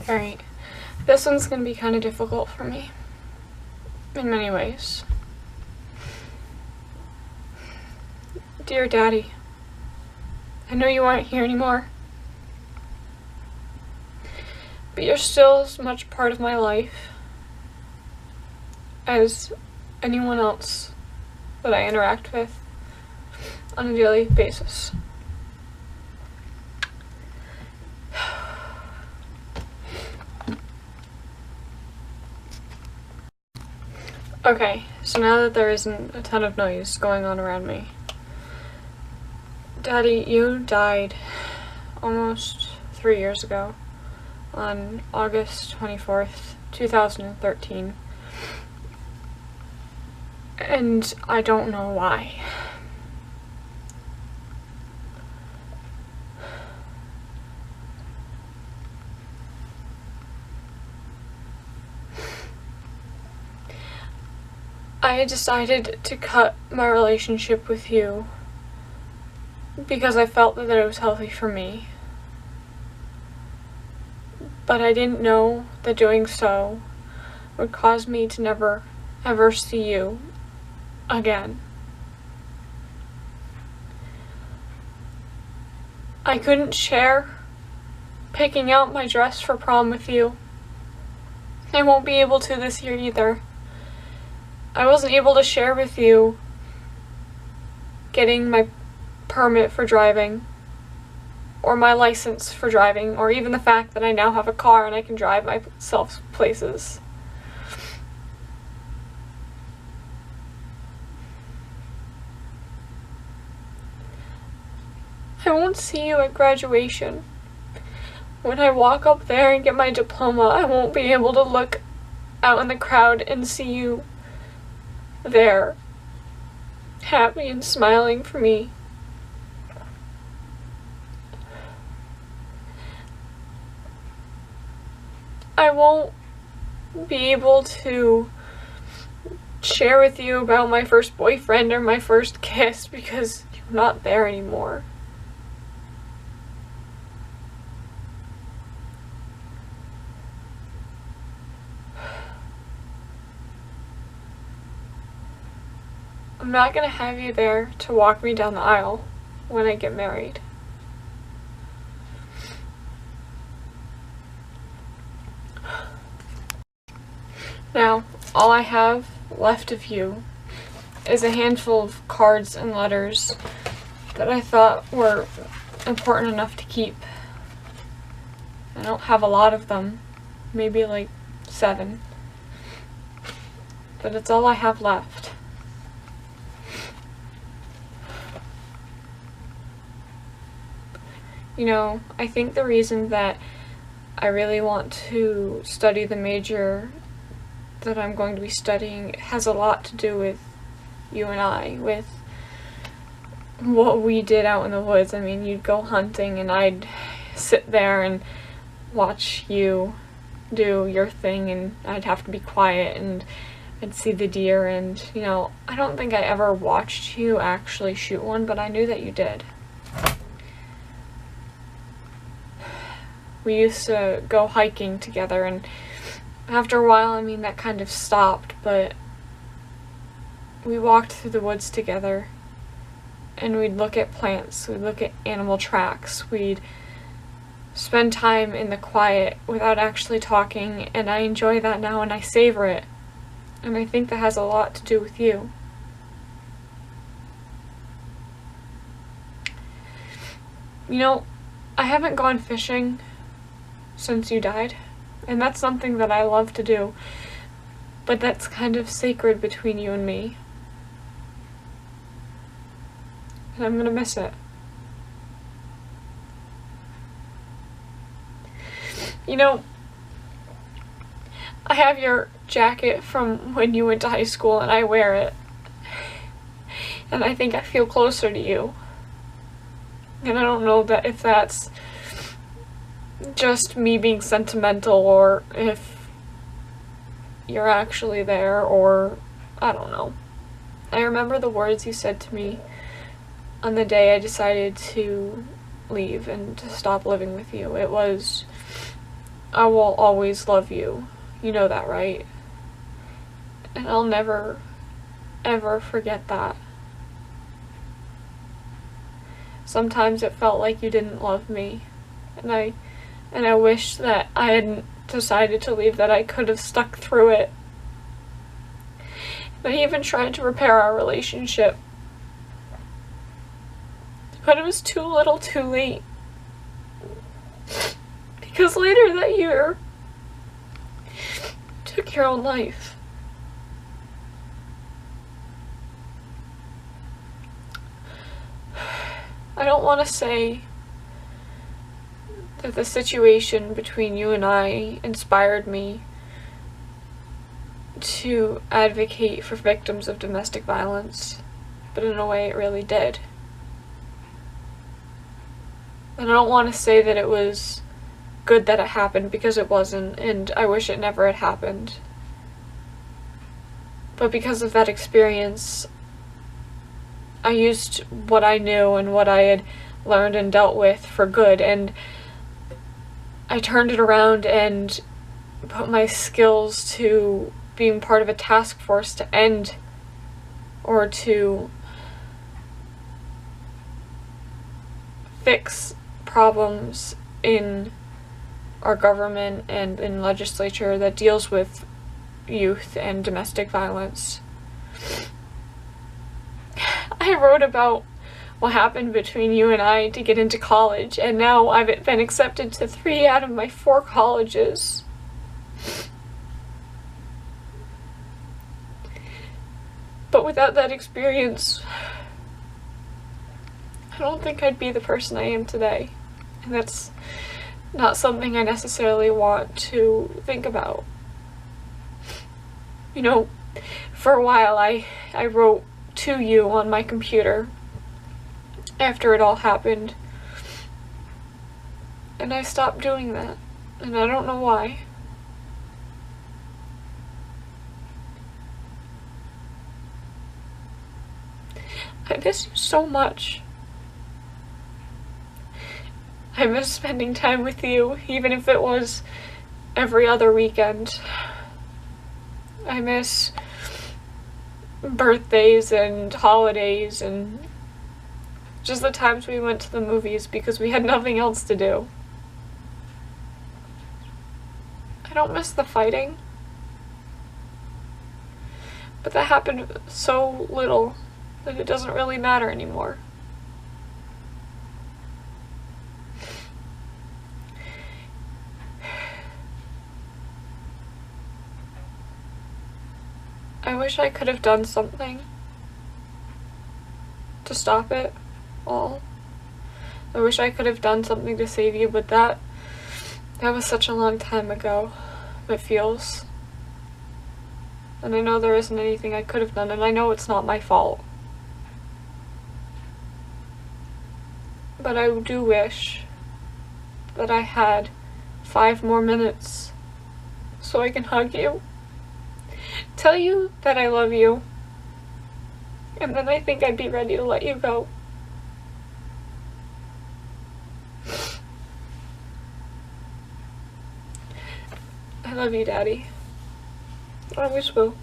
Alright, this one's gonna be kind of difficult for me in many ways. Dear Daddy, I know you aren't here anymore, but you're still as much part of my life as anyone else that I interact with on a daily basis. Okay, so now that there isn't a ton of noise going on around me, Daddy, you died almost 3 years ago on August 24th, 2013. And I don't know why. I decided to cut my relationship with you because I felt that it was healthy for me. But I didn't know that doing so would cause me to never, ever see you again. I couldn't share picking out my dress for prom with you. I won't be able to this year either. I wasn't able to share with you getting my permit for driving, or my license for driving, or even the fact that I now have a car and I can drive myself places. I won't see you at graduation. When I walk up there and get my diploma, I won't be able to look out in the crowd and see you there, happy and smiling for me. I won't be able to share with you about my first boyfriend or my first kiss because you're not there anymore. I'm not gonna have you there to walk me down the aisle when I get married. Now, all I have left of you is a handful of cards and letters that I thought were important enough to keep. I don't have a lot of them, maybe like 7, but it's all I have left. You know, I think the reason that I really want to study the major that I'm going to be studying has a lot to do with you and I, with what we did out in the woods. I mean, you'd go hunting and I'd sit there and watch you do your thing, and I'd have to be quiet and I'd see the deer, and, you know, I don't think I ever watched you actually shoot one, but I knew that you did. We used to go hiking together, and after a while, I mean, that kind of stopped, but we walked through the woods together, and we'd look at plants, we'd look at animal tracks, we'd spend time in the quiet without actually talking, and I enjoy that now and I savor it, and I think that has a lot to do with you. You know, I haven't gone fishing since you died, and that's something that I love to do, but that's kind of sacred between you and me, and I'm gonna miss it. You know, I have your jacket from when you went to high school, and I wear it, and I think I feel closer to you, and I don't know that if that's just me being sentimental or if you're actually there, or I don't know. I remember the words you said to me on the day I decided to leave and to stop living with you. It was, I will always love you. You know that, right? And I'll never, ever forget that. Sometimes it felt like you didn't love me, and I wish that I hadn't decided to leave, that I could have stuck through it. And I even tried to repair our relationship. But it was too little too late. Because later that year, you took your own life. I don't want to say that the situation between you and I inspired me to advocate for victims of domestic violence, but in a way it really did. And I don't want to say that it was good that it happened, because it wasn't, and I wish it never had happened. But because of that experience, I used what I knew and what I had learned and dealt with for good, and I turned it around and put my skills to being part of a task force to end, or to fix problems in our government and in legislature that deals with youth and domestic violence. I wrote about what happened between you and I to get into college, and now I've been accepted to 3 out of my 4 colleges. But without that experience, I don't think I'd be the person I am today. And that's not something I necessarily want to think about. You know, for a while I wrote to you on my computer after it all happened. And I stopped doing that. And I don't know why. I miss you so much. I miss spending time with you, even if it was every other weekend. I miss birthdays and holidays and just the times we went to the movies because we had nothing else to do. I don't miss the fighting. But that happened so little that it doesn't really matter anymore. I wish I could have done something to stop it all. I wish I could have done something to save you, but that was such a long time ago, it feels. And I know there isn't anything I could have done, and I know it's not my fault. But I do wish that I had 5 more minutes so I can hug you, tell you that I love you, and then I think I'd be ready to let you go. I love you, Daddy. I always will.